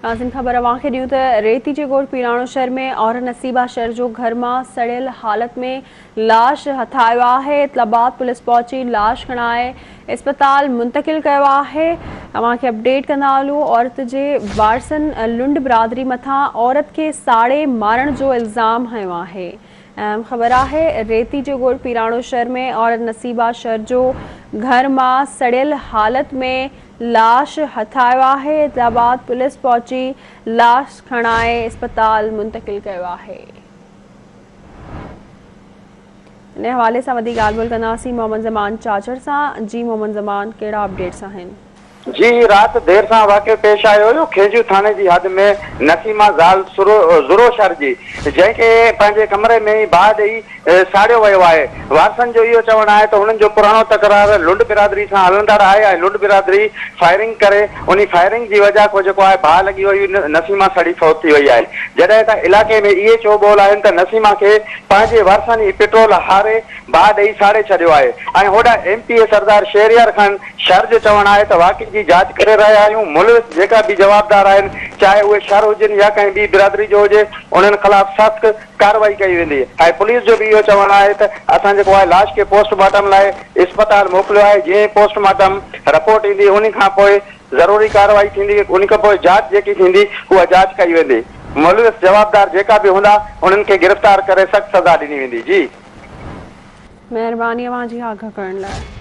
नाज़रीन ख़बर अवांखे ॾियूं त रेती जे ॻोठ पीराणो शहर में और नसीबा शहर जो घर मां सड़ियल हालत में लाश हथायो आहे। इतलाबाद पुलिस पहुची लाश खणाए अस्पताल मुंतकिल कयो आहे। अवांखे अपडेट कंदा हलूं। औरत जे वारसनि लुंड बिरादरी मथां औरत खे साड़े मारण जो इल्ज़ाम हयो आहे। अहम ख़बर आहे रेती जो ॻोठ पीराणो शहर में और नसीबा शहर जो घर मां सड़ियल हालत में लाश हथायो आहे। इतलाबाद पुलिस पहुची लाश खणाए अस्पताल मुंतकिल कयो आहे। इन हवाले सां वधीक ॻाल्हि कंदासीं मोहम्मद ज़मान चाचर सां। जी मोहम्मद ज़मान, कहिड़ा अपडेट्स आहिनि? जी, रात देर सां वाक़ियो पेश आयो खेजू थाने जी हद में नसीमा ज़ाल ज़ुरो शहर जी जंहिंखे पंहिंजे कमरे में ई बाहि ॾेई साड़ियो वियो आहे। वारसनि जो इहो चवणु आहे त हुननि जो पुराणो तकरार लुंड बिरादरी सां हलंदड़ आहे ऐं लुंड बिरादरी फायरिंग करे उन फायरिंग जी वजह को जेको आहे बाहि लॻी वई नसीमा सड़ी फौत थी वई आहे। जॾहिं त इलाइक़े में इहे चो बोल आहिनि त नसीमा खे पंहिंजे वारसनि ई पेट्रोल हारे बाहि ॾेई साड़े छॾियो आहे ऐं होॾा MP सरदार शहरियार ख़ान शहर जो चवणु आहे त वाक़ई जी जांच करे रहिया आहियूं। मुल्क जेका भी जवाबदार आहिनि, चाहे उहे शहर हुजनि या कंहिं ॿी बिरादरी जो हुजे, उन्हनि ख़िलाफ़ सख़्त कार्रवाई कई वेंदी ऐं पुलिस जो भी इहो चवणु आहे त असां जेको आहे लाश खे पोस्टमार्टम लाइ अस्पताल मोकिलियो आहे। जीअं पोस्टमार्टम रिपोर्ट ईंदी उन खां पोइ ज़रूरी कार्रवाई थींदी, उन खां पोइ जांच जेकी थींदी उहा जांच कई वेंदी। मुल्क जवाबदार जेका भी हूंदा उन्हनि खे गिरफ़्तार करे सख़्त सज़ा ॾिनी वेंदी। जी, महिरबानी अवां जी आगाह करण लाइ।